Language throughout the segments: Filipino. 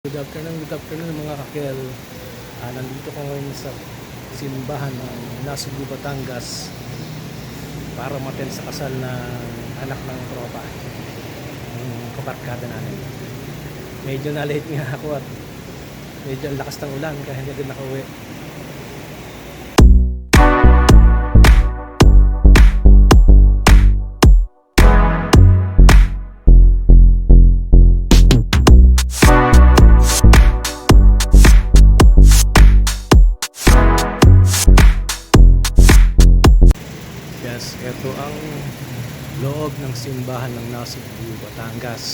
Good afternoon mga kakel. Nandito ko ngayon sa simbahan ng Nasugbu, Batangas para maten sa kasal na anak ng tropa, ng kabarkada namin. Medyo na-late nga ako at medyo ang lakas ng ulan kaya hindi agad nakauwi. Ito ang loob ng simbahan ng Nasugbu, Batangas.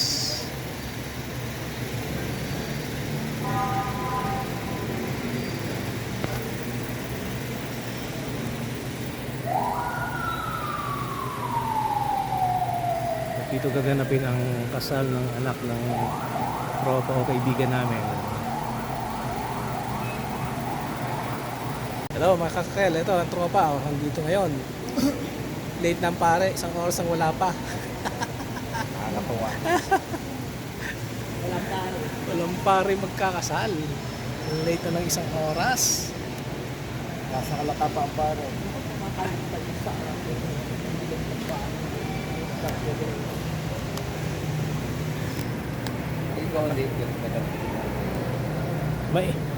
Dito gaganapin ang kasal ng anak ng tropa o kaibigan namin. Hello mga kakel, ito ang tropa nandito ngayon. Late ng pare, isang oras ang wala pa. Nakakatuwa. Walang pare magkakasal. Late na ng isang oras. Nasa kalata pa ang pare. Ikaw ang late yun.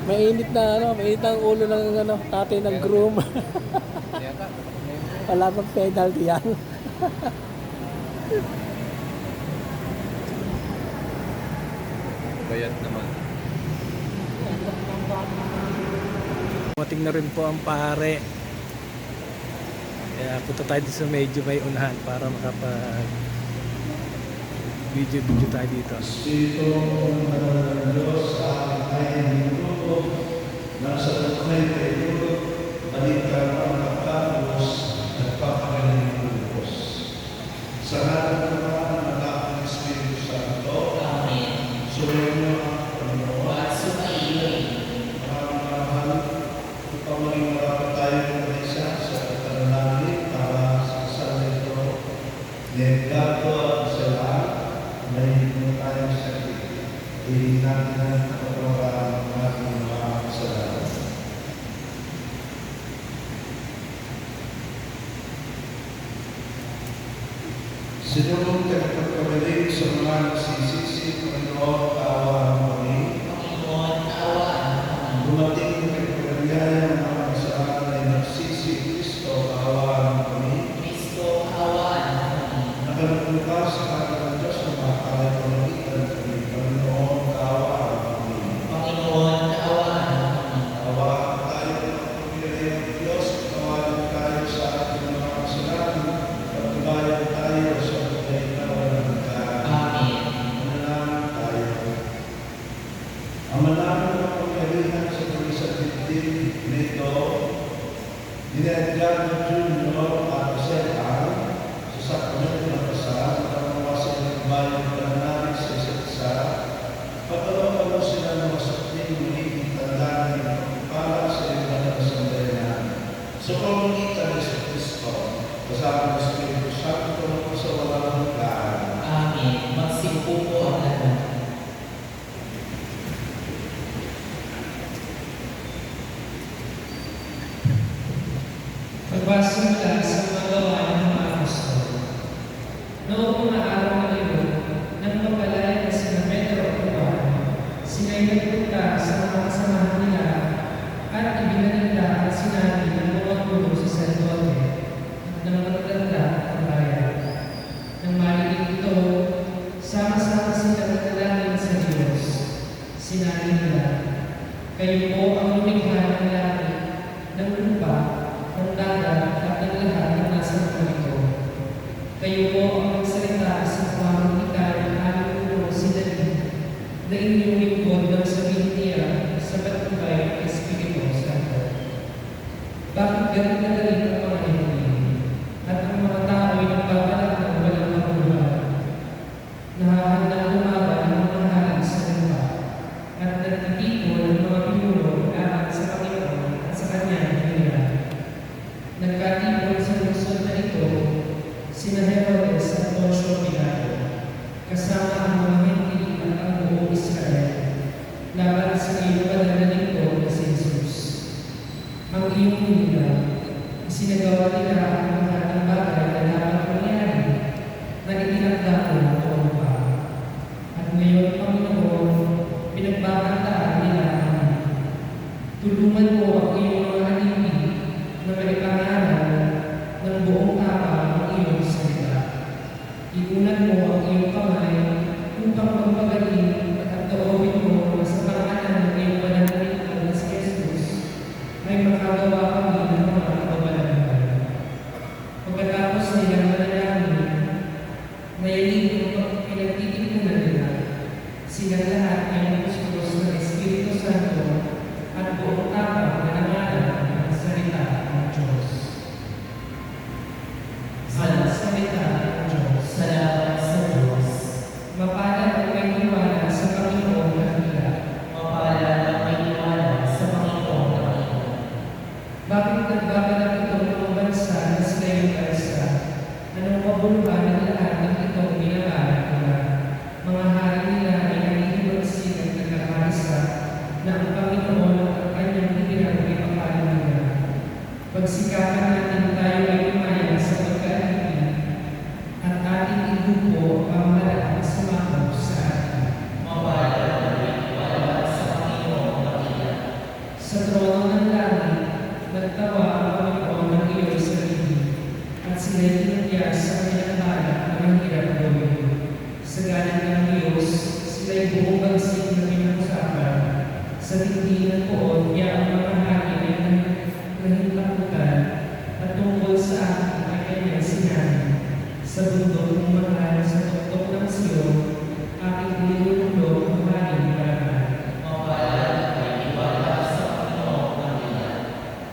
Mainit na mainit ang ulo ng tatay ng groom. Wala bang penalty yan? Bayad naman. Mating na rin po ang pare. Kaya punta tayo dito sa medyo may unahan para makapag video tayo dito. Espiritu ng Diyos sa ating kaya minuto, nasa tunay kay Lord, balik ka ang nakatapos at papagaling ng Diyos. Sa ngalan ng Ama, ng Anak ng Espiritu Santo. Amen. Sumayin niyo ang Panginoon. At sumayin. Maraming upang marapat tayo ng isa sa katanunangin para sa kasal nito. Negado at salam. May hindi tayong sakit. Hindi natin ang kapagawa ng ating mga kasalanan. Sinunod ka pagkabalik sa mga nagsisisi, Panginoon, kaawaan mo kami. Panginoon, kaawaan mo kami. Dumating ang pagkabiyaya ng mga kasalanan ay nagsisi, Kristo, kaawaan mo kami. Kristo, kaawaan mo kami. Nakalagod ka sa kanya ng Diyos na makakaya pamagitan kami. Panginoon, kaawaan mo kami. Panginoon, kaawaan mo kami. Kaawaan tayo ng pagkabiyaya ng Diyos, kaawaan tayo sa ating mga kasalanan, pagkabayan tayo sa Dinadyan ng Junior at Sehan sa sakramento ng kasal para mawasan ng bayan ng pananalig sa isa't isa. Pagkalaw sila ng masakting magiging tandaan ng pagpapala sa ilang ng sambayanan. Sa pamamagitan ng Kristo, kasama ng Espiritu Santo ng sa walang hanggan. Amen. Magsimpo po ang lahat. Pagbasa mula sa mga gawa ng mga apostol. Noong mga araw na iyon, nang mapalaya na sina Pedro at Juan, sila'y nagpunta sa mga kasamahan nila at ibinalita at sinabi ng mga guro sa sacerdote at ng matatanda ng bayan. Nang marinig ito, sama-sama silang nanalangin sa Diyos. Sinabi nila, kayo po ang lumikha ng langit, ng lupa, ng dagat at ng lahat ng nasa mundo ito. Kayo po ang magsalita sa pamamagitan ng aming guro si David na inyong lingkod ng sabihin niya sa patnubay ng Espiritu Santo. Bakit galit na galit ang mga himili at ang mga tao ay nagbabalak ng walang kapuluhan? Nahahandang lumaban ng mga hari sa lupa at nagtitipon ng mga pinuno laban sa Panginoon at sa kanyang hinihan. Nagkatipon sa lungsod na ito, sina Herodes at Poncio Pilato, kasama ang mga hintili at ang buong Israel. laban sa iyong pananalig ko na si Jesus. Ang iyong nila, isinagawa nila ang lahat ng bagay na dapat mangyari na itinakda ko noon pa. At ngayon, Panginoon, pinagbabantaan nila kami. Tulungan mo ang iyong mga alipin na maipangaral ng buong kapal ng iyong salita. Iunan mo ang iyong kamay upang magpagaling at doobin mo na sa pangalan ng iyong pananalig na si Jesus ay makagawa kami ng mga kababalaghan. Pagkatapos nilang manalangin, nayanig ang pinagtitipunan nila, silang lahat ay napuspos ng Espiritu Santo at buong tapang na nangalan ng salita ng Diyos. Ang salita ng Diyos. Salamat sa Diyos. Mapalad ang may tiwala sa Panginoon na hila. Mapalad ang may tiwala sa Panginoong Panginoon. Bakit nagbabalak ito ng mga bansa na sila yung bansa? Anong pabuluhan ng lahat ng itong binabalak nila? Mga hari nila ay nangihibagsin at nagkakarisa na ang Panginoon ang kanyang ibinang ipapalo nila. Pagsikapan natin tayo ay lumaya sa pagkaalitin at ating igupo ang malaking sumako sa atin. Mapalad ang may tiwala sa Panginoong Panginoon. Sa trono ng langit, nagtawa ang Panginoon ng iyong sarili, at sila'y tinagya sa kanyang balak na mahirap gawin. Sa galing ng Diyos, sila'y buong bagsik na pinag-usapan. Sa tingin ng poon niya ang mga hari ay nahintlakutan, at tungkol sa akin ay kanyang sinabi. Sa bundok ng mahal sa tuktok ng Siyon, aking nilulunod ang maling paraman. Mapalad ang may tiwala sa Panginoong Panginoon.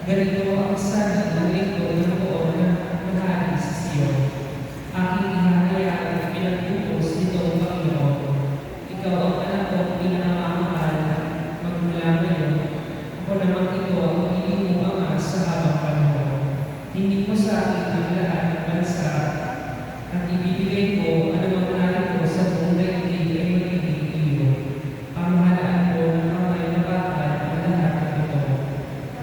Ganito ang sabi ng lingkod ng poon ng mahali sa Siyon. Aking ihahayaan ang pinagpupos nito ang Panginoon. Ikaw ang anak ko pinamamahal magmula ngayon. Ako naman ito ang magiging mo ama sa habang panahon. Hindi mo sa akin ang lahat ng bansa at ibibigay ko anumang narin ko sa buong daigdig ay magiging iyo. Pamahalaan ko ng kamay na bakal ang lahat ng ito.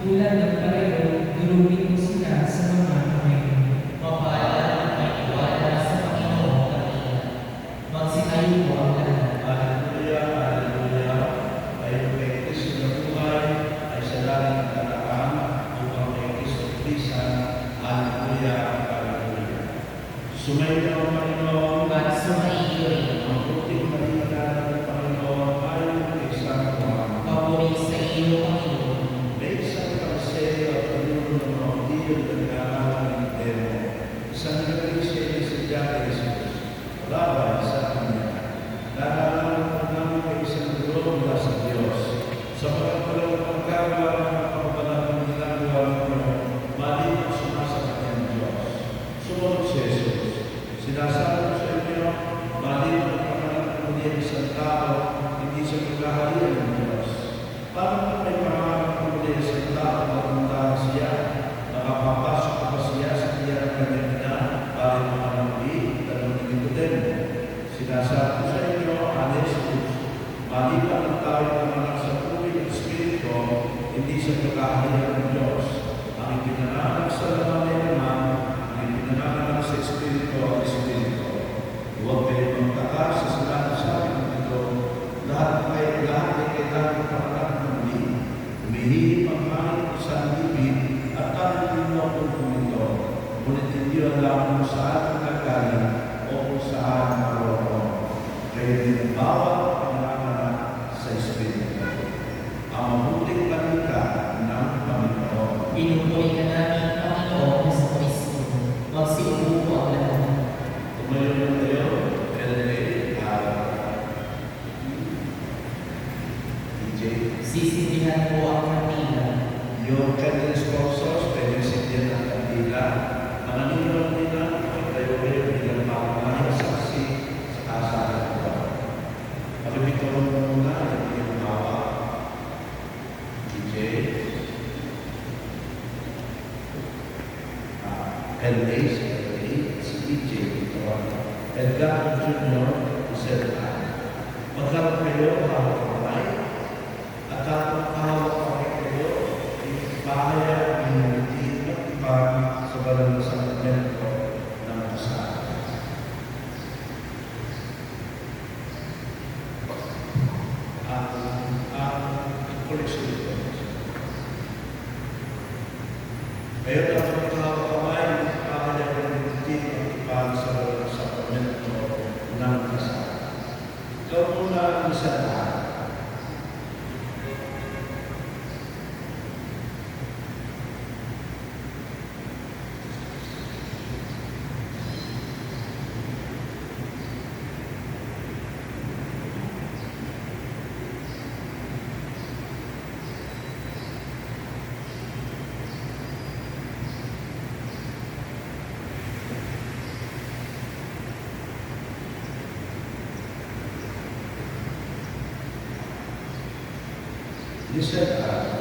Tulad ng pareho, durugin mo sila sa mga kamay. Mapalad ang may tiwala sa Panginoong Panginoon. Magsitayo mo ang lahat. Hallelujah, hallelujah. Tayo kay Kristo na buhay ay sa langit na nakaan upang kay Kristo Krisan. Hallelujah, hallelujah. Sumayin ang Panginoon At sumaiyo rin. ang puting maligaya ng Panginoon ayon kay San Juan. Papuri sa iyo, Panginoon. May isang pariseo at pinuno ng mga Hudyo na nag-aaral ng Demo. Isang gabi siya inisudya kay Jesus. Laban sa kanya. Naalala ko namin kay isang guro mula sa Diyos. Sa pagkakulang ng pagkagawa ng kapabalan ng ginagawa ninyo, mali ang sumasagot ng Diyos. Sumunod si Jesus. Sinasabi ko sa inyo, mali ang pagkakalap ng isang tao, hindi sa pagkahalian ng Diyos. Paano may pangalan ng isang tao na tandaan siya, nakapapasok pa siya sa tiyan ng kanyang ina, para mga nabi, tanong ni Nicodemo. Sinasabi ko sa inyo, Jesus, mali pa ang tao ng anak sa tubig at Espiritu, hindi sa pagkahalian ng Diyos. Ang ipinanganak sa laman ay laman, ang ipinanganak sa Espiritu at Espiritu. Huwag kayo magtaka sa sinasabi ng ito, lahat ay kailangan panganak ng muli. Humihihip ang hangin sa libig at tanong mo kung kumito. Ngunit hindi alam kung saan nagagaling o kung saan naroon. Kaya din bawat pinanganak sa Espiritu. Ang mabuting balita ng Panginoon. Pinupuri ka namin, Panginoon sa Kristo. Magsiupo ang lahat. Tumayo na tayo, LA, DJ. Sisindihan po ang kandila. Yung candle sponsors, pwede sindihan ng kandila. Mga ninyo nila, tayo kayo bilang pangunahing saksi sa kasalan ko. Pagkabituan mo muna, hindi yung bawa. DJ. LA, si DJ, Edgar Jr., Magkaroon kayo, hawak kamay, at tatangkawa pa rin kayo, ipahaya ang inyong diin at ibang sa banal na sakramento ng kasal. Ang koleksyon ito. Ngayon ang pagkakawa kamay, ipahaya ang inyong diin at ibang sa banal na sakramento ng kasal. Ikaw muna ang isa lahat. Liseta,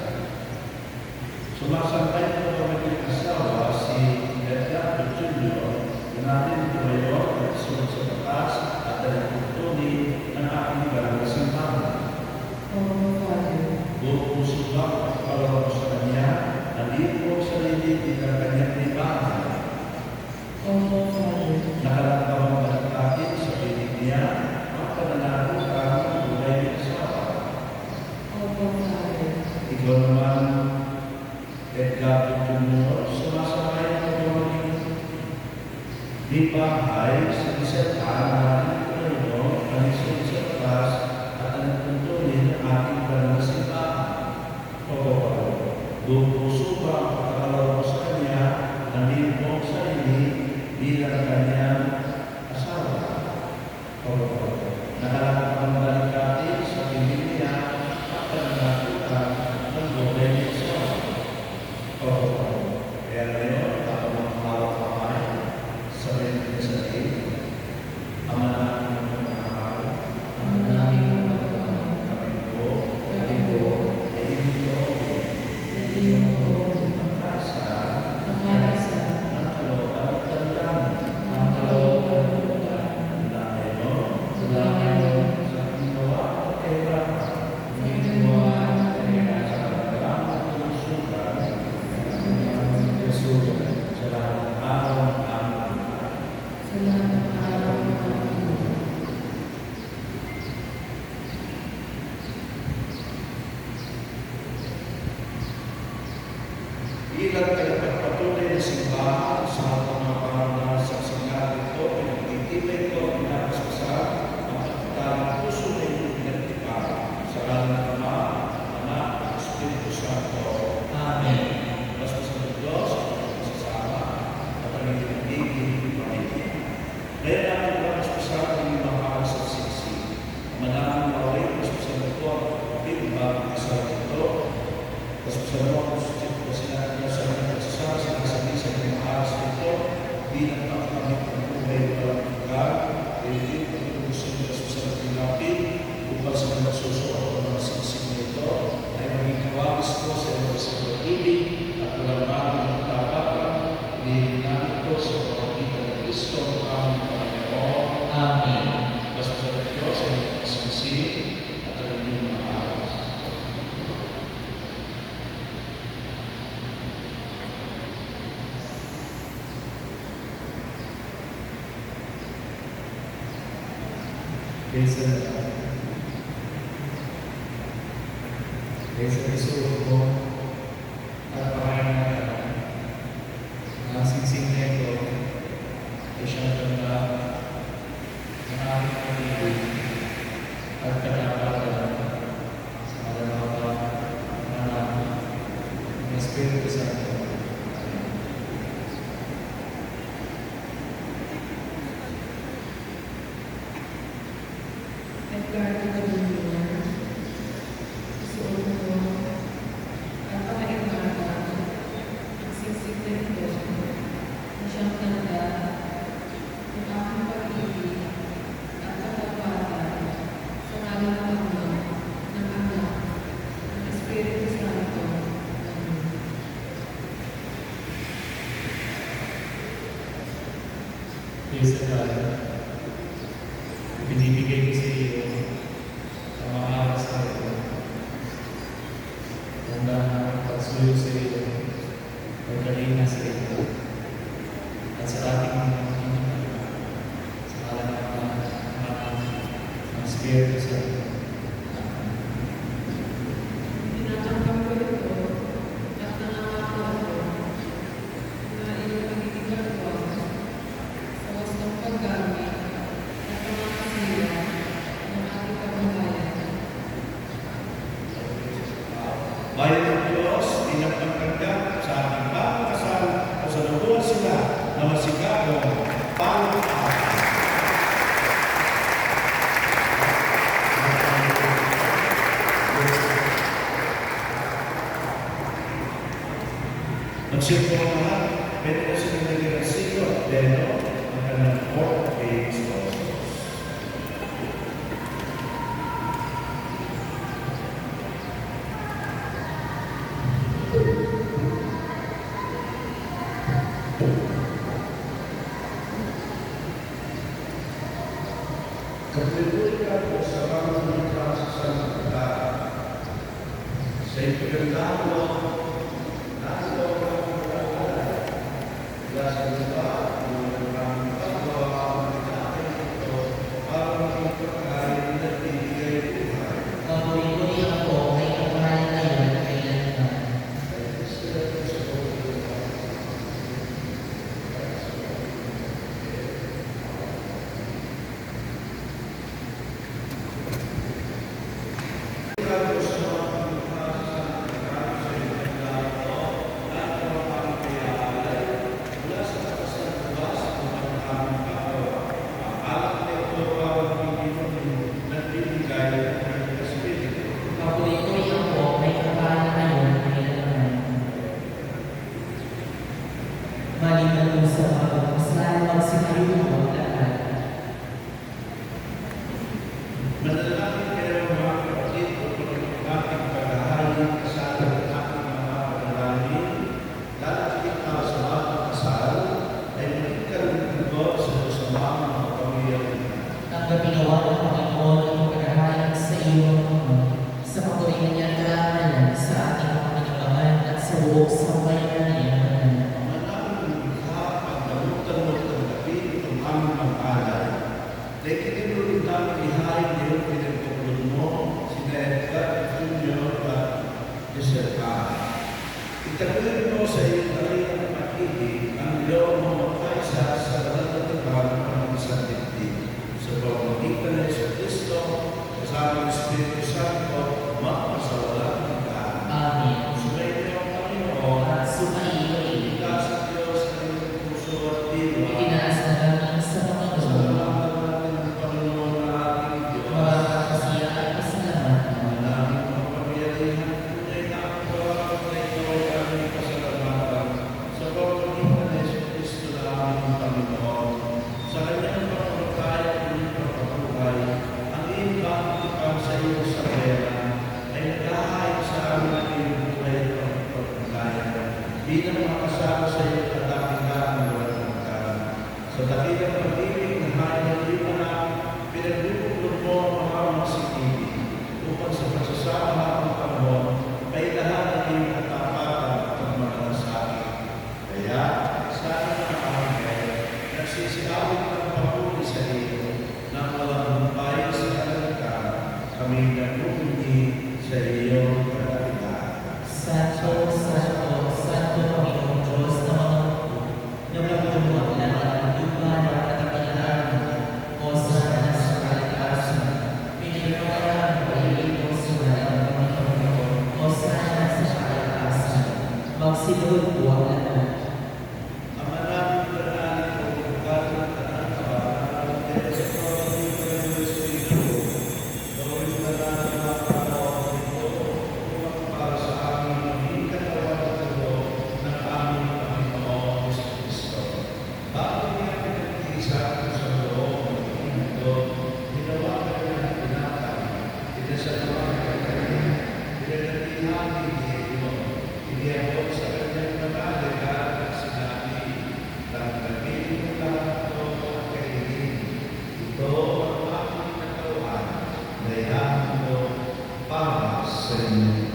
sumasangkay ko sa maging asawa si Edgardo Jr. na natin tumayo at sunod sa batas at nagtutuni ng aking banal na simbahan. Buong puso ba at pagpalaw ko sa kanya, nandito ang sarili ng kanyang libahan. Nakalanggawang malakatin sa pinig niya ang pananago ang buhay ng asawa. Ikaw naman, Edgardo Jr., sumasakay ng maging di bahay sa Liseta na ating Panginoon, kanisun sa batas at nagtuntunin ang ating banal na simbahan. Buong puso ba ang pagkakalaw mo sa kanya, nandito ang sarili bilang kanyang asawa. Nakalakap ang balikatin sa pinig niya at pananagutan ng buhay ng asawa. Kaya ngayon, ako ang hawak kamay sa rin sa rin. Ama namin ang pagkakal, kami po, ay hindi ko, ang kasa, ng kalooban at tandaan, ang dahil mo, sa aking gawa at kahirapan, sa lahat ng araw ng aming buhay. Bilang kayo pagpatuloy ng simbahan sa mga pangalan sa sanggal ito, pinagtitibay ko ang pinakasasan ang pagkatang puso na inyong pinagtipan sa kalan ng Ama, Anak, at Espiritu Santo. Amen. Basta sa Diyos, sasama, at ang itinigil, pamilya. Ngayon namin para sa kasama ng mga sa sisi. Manamang mawin, basta sa ito ang pagpapilbang kasama ito, basta sa mga sinabi niya sa mga nagsasama sa kasabi sa mga aras nito bilang pagkamit ng buhay ng palagpugan, hindi ang gusto nila sa natin upang sa mga susunod ng mga sinisig nito ay maging kawagis ko sa mga sa pag-ibig at walang maraming magtabakan, hindi namin ito sa pagkakitan ng Kristo ang aming Panginoon. Amen. Basta sa Diyos ay magkasinsin at ang inyong mga aras. Kaysa isuot mo at pakain na singsing na ito ay siyang tanda ng aking pag-ibig at katapatan sa kalalawa ng anak ng Espiritu Santo. Edgardo Jr. Isuot mo at pakaingatan ang siksik na ito na siyang tanda ng aking pag-ibig at katapatan sa ngalan ng Ama, ng Anak, ng Espiritu Santo. Amen. Kaysa binibigay ko sa iyo ang mga aras na ito Espiritu Santo. Tinatanggap ko ito at nangangako ako na iyong magiging katuwang sa wastong paggamit at pangangasiwa ng ating kabuhayan. Bayan ng Diyos, pinagpagkanggap sa ating bagong kasal o sa nabuhan sila na masigabong pang-araw. Magsipon ang lahat, pwede na sila naging silo at deno ang kanilang 4 days also. Kapilipunan po sa bawat mga sa mga sa ipagandaan Papuri-puri ako kay kapahalan ngayon at kailanman. Papuri-puri ako kay kapahalan ngayon at kailanman. Maliban mo sa mga pagpasalan magsikayo ng maglakan. Manalangin kayo mga kapatid upang ang ating paghahali sa ating mga panalangin, lalakit para sa mga kasal, ay maging kalungkot sa kasamang mga pamilya. Tanggapin nawa ng Panginoon ang paghahalang sa iyo sa patuloy niyang karangalan sa ating mga pinagaman at sa buong sambayan ng iyong banal. Manalangin ka pagdamutan mo tanggapin itong aming mag-alay. Dahil kinulong namin lihain niyo pinagpukulong mo, sina Edgar, Junior, at Jessica. Itaguloy mo sa iyong tarin at pag-ibig ang iyong mga kaisa sa nalalaman ng isang dibdib. Sa pamamagitan ng Yesu Cristo, kasama ng Espiritu Santo, magpasawalang hanggan. Amen. Sumayin ang Panginoon, At sumaiyo itaas ang Diyos sa iyong puso at diwa. itinaas na namin sa Panginoon. Salamat natin ang Panginoon na ating Diyos. Mapapasiya at pasalamat. Manaming mapapayalihan tunay na ang pagkakas na ito ay aming pasalamatan sa pamamagitan ng Yesu Cristo na aming Panginoon. Sa kanyang pagkamatay at muling pagkabuhay, ang iyong pagkakang sa iyong sabera ay naghahain sa amin ang iyong buhay at pagkakatayan bilang makasama sa iyong kadakilaan ng walang hanggan. Sa dakilang pag-ibig na hain ng iyong anak, pinagbubuklod mo ang mga masikibig upang sa pagsasama ng panahon ay lahat ng iyong katapatan at ang malasakit. Kaya, sa ating mga anghel, nagsisiawit ng papuri sa iyo nang walang humpay sa kalagkan, kami nagpupunyi sa iyong kalagkan. Santo, Santo, Santo Panginoong Diyos na mga na magpuno ang lahat ng lupa ng katakilaan o sana sa kalikasan. Pinagpapalala ko ito sa ngalan ng Panginoon o sana sa kalikasan. Magsilod po ang lahat. Ang maraming pangalan ko, pagkakit ng tanang at sa pagkakit ng Espiritu, gawin mo na lang ang mga panahon ito upang para sa aming maging katawan at tulo ng aming Panginoon Yesu Cristo. Bago niya pinag-iisa sa loob ng mundo, ginawa ka niya ng pinatay, pinasalawa ka kanya, pinagatihan ni Diyo, iniabot sa kanyang pag-alikan at sinabi, tanggapin mo lahat ito at kainin. Ito ang aking katawan, layaan mo para sa inyo.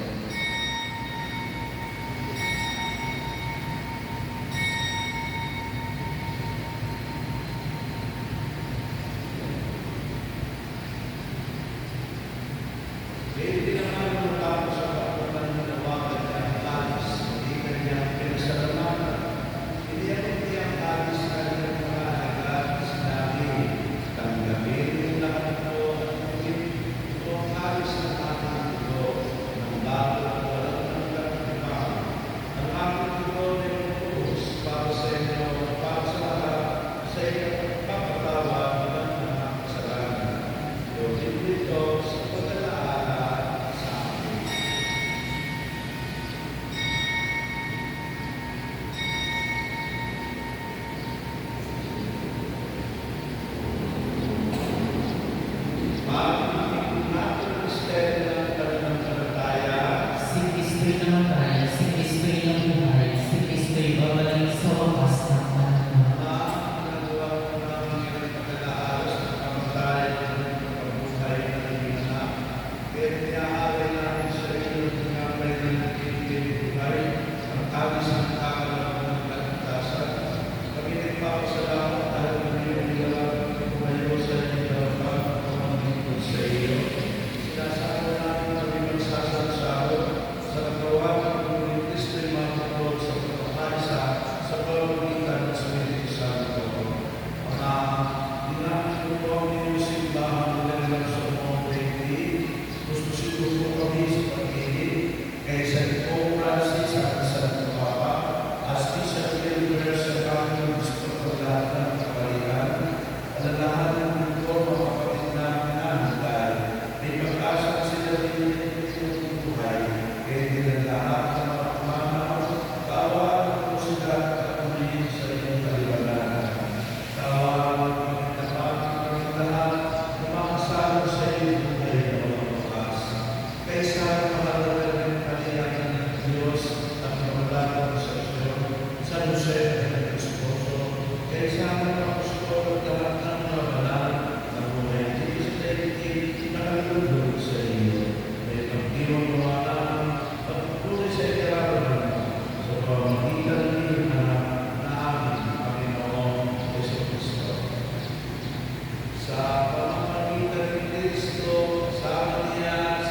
sa pamamagitan ni Kristo, sa Kanya,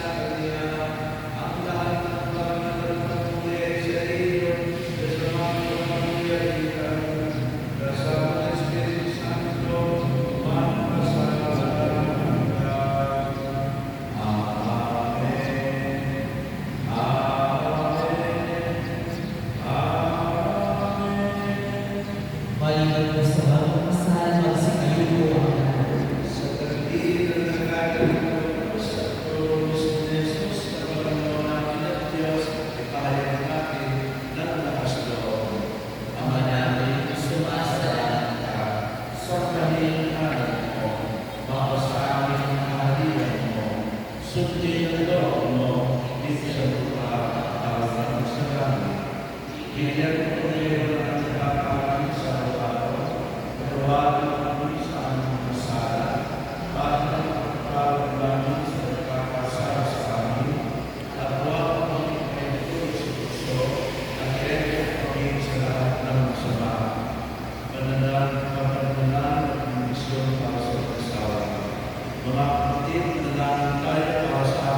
ang lahat ng banal na patuloy sa iyo, sa mga pamamagitan, kasama ng Espiritu Santo, magpasalamat. Amen. Maliban po sa bagong kasal, magsikayo po ang lahat. Sa taglid ng nagkakaroon sa Diyos ni Jesus, na Panginoon natin at Diyos, ipahayag natin ng lakas loob. Ama namin, sumasalamat ka. Sa kahilingan mo, mapasa amin ang kaharian mo, sundin ang loob mo, dito sa lupa at tawag sa langit. Bigyan mo ngayon ang nakakain sa araw-araw, patawarin mo kami sa aming masala, para magpapawag namin sa nagkakasala sa amin, at huwag kami ipahintulot sa puso, at i-record kami sa lahat ng masama. Pananalan at misyon para sa kasawa. Mga kapatid, nananalan tayo para sa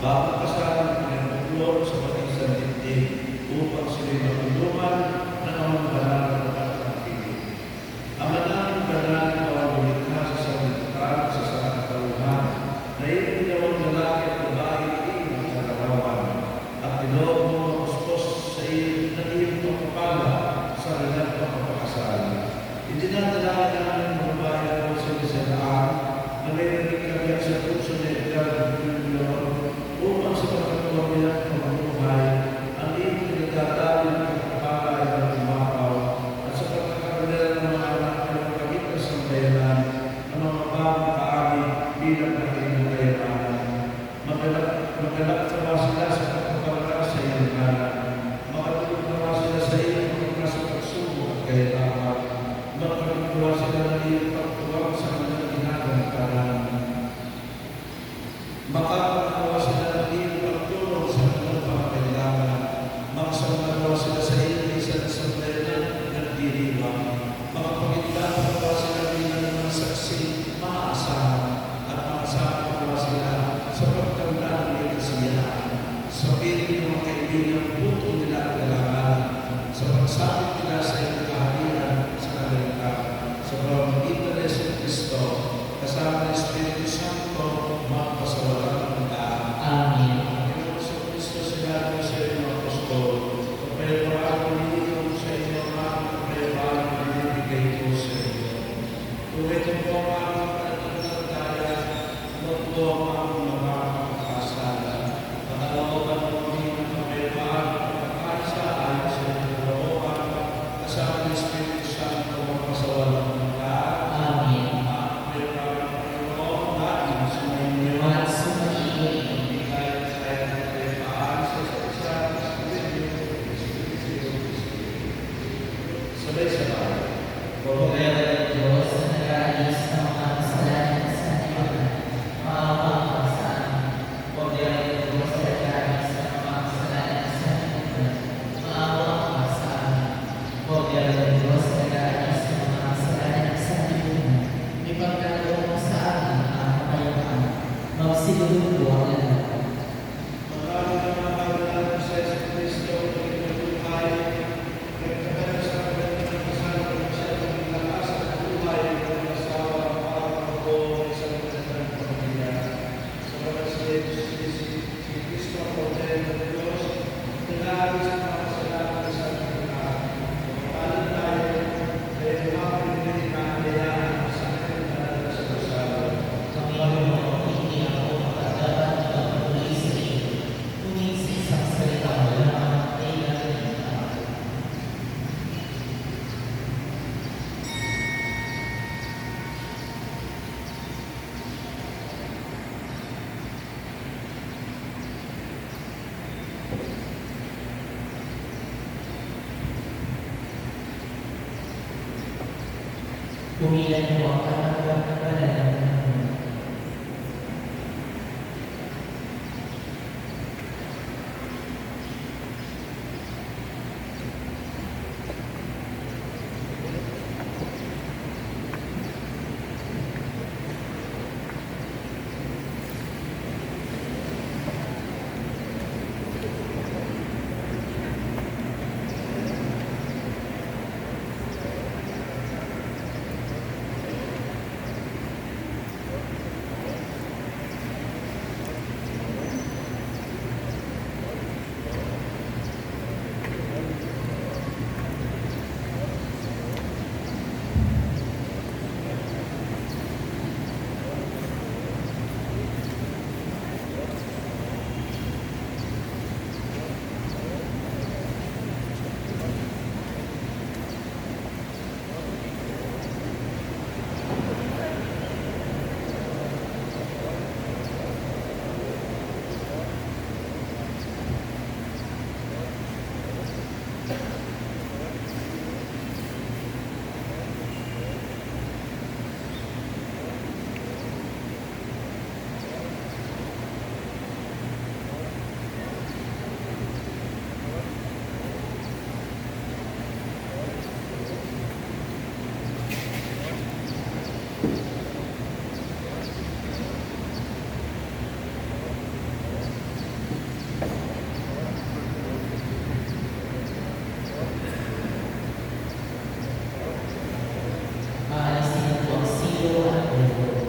bawat kasalan ng Panginoon sa pag-isang dibdib upang sila'y matulungan na namamahala ng pagkakapili. Ama namin banal na kawalulikha sa sanlibutan sa sangatauhan na iyong ginawang lalaki at babae na iyong katarawan at tinawag mo makuspos sa iyong na iyong pagpapala sa kanilang pagpapakasal. Itinadalangin namin ang mga bayan ng sinisalaan na may naging kabiyak sa puso na Edgar ng Pilipinon upang sa pagkatuwa nilang pamumuhay ang iyong pinagdadali ng pagkakabay ng umakaw at sa pagkakaroon ng mga anak na magpagitan sa bayanan ang mga bagong kaami bilang kanilang bayanan. Magalak nawa sila sa pagkakabala sa iyong ngalan. Makatulog nawa sila sa iyong pagkakasa pagsubok at kailangan. Magpagkawa sila ng iyong pagtuwag sa kanilang ginagawang makakagawa sila ng iyong pagtulong sa kanilang pangkailangan. Magsama sila sa iyong isang sambayanan ng diriwang. Makapagitlapawa sila bilang mga saksi, maasahan, at makasama sila sa pagtandaan ng iyong kasiyahan. Sa piling ng mga kaibigan, buto nila ang kailangan. Sa pagsapit nila sa iyong kaharian sa kalangkan. Sa pamamagitan ng Yesu Cristo, kasama ng Espiritu Santo, magpasawalan ng daan. Amen. Panginoon sa Cristo, sinabi sa iyo mga apostol, kapayapaan ko ninyo sa inyo ang kapayapaan na binibigay ko sa inyo. Tuwitin po ang aming pananampalataya, huwag po ang aming mga pagkakasala. Patalawagan mo kami ng kapayapaan at pagkakaisa ayon sa inyong kalooban, kasama ng Espiritu Santo, magpasawalan ng daan. Amen. Kapayapaan ng Panginoon natin sa inyo. At sumahiyo. Sabay-sabay. Kaya ng Diyos na nag-aalis ng mga kasalanan sa kanilang maawa ka sa amin. Kaya ng Diyos na nag-aalis ng mga kasalanan sa kanilang maawa ka sa amin. Kaya ng Diyos na nag-aalis ng mga kasalanan sa kanilang ipagkaloob mo sa amin ang kapayapaan. Magsiguro ang lahat. Maraming namamahalan sa Yesu Cristo, Panginoon buhay, nagkakaroon sa kanilang kasalanan sa kanilang lakas at buhay ng asawa para magbuo sa kanilang pamilya. Sa mga si Cristo ang Kordero ng Diyos, nag-aalis ng mga kasalanan sa kanilang. Paano tayo ay mapapili na kailangan sa kanilang sa kasalanan. Panginoon, hindi ako makatapat na patuloy sa iyo. Tumisik sa salita mo lang ay nalilita. Kumilan mo ang katawan ng banal na Panginoon. at Puso.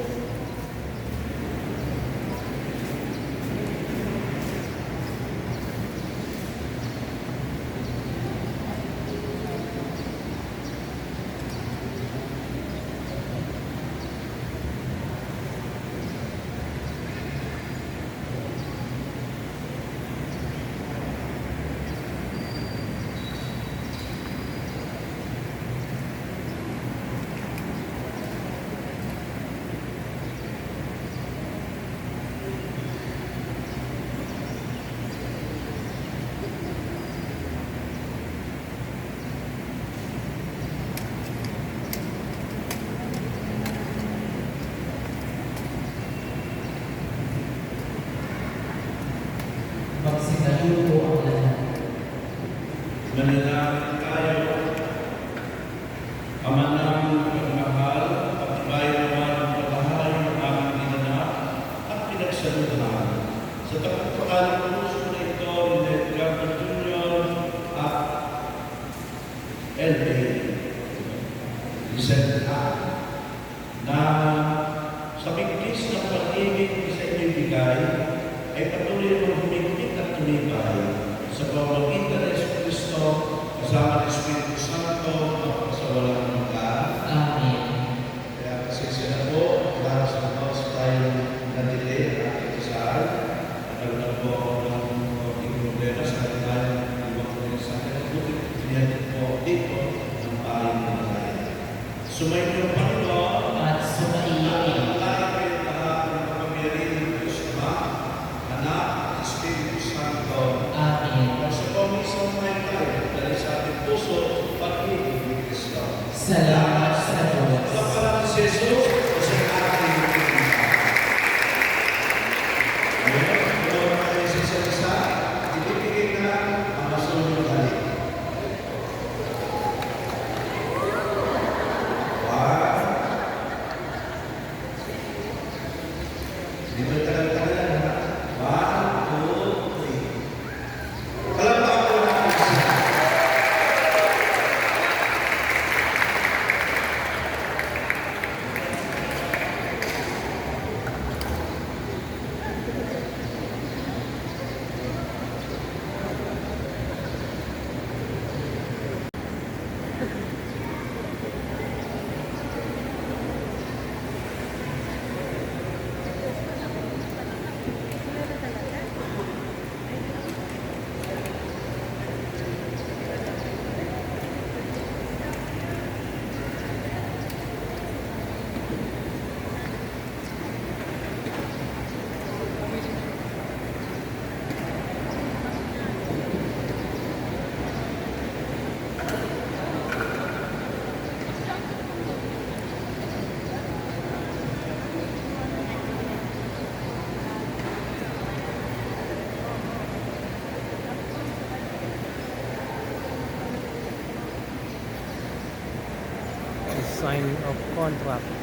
Magsitayo po ang lahat. Manalangin tayo. Ama namin pagmahal, pagbayan naman ang pagmahal ng aming ginanap at pinagsaluhan. Sa pagpapakalang puso na ito, ni Edgar Jr. at L.A. Vicente na sa bigkis ng pag-ibig sa inyong bigay ay patuloy mong humigit at tumibay sa pamamagitan ng Yesu Cristo kasama ng Espiritu Santo at sa walang hanggan. Amen. Kaya pasensya na po, dahil sa mga tayo natili at ating kasal. Nagdagdag po ako ng konting problema sa kanilang ibang mga sa akin. Buti pinatid po dito ng bahay ng bahay. Sumayin ng Panginoon At sumaiin. lahat kayo lahat ng pamilya ng Diyos Ama, Anak at Espiritu Santo. Amen. Sa komisang may tayo, dahil sa ating puso, pag-ibig ni Cristo. Salamat sa Diyos. Sa pangalan si Jesus, sa ating pagkakas. Ngayon, kung tayo sa isa-isa, ibibigay na ang masunod halik. One. Dito tagal-tagal na. 1, 2, 3. Palapaan po natin siya. Sign of contract.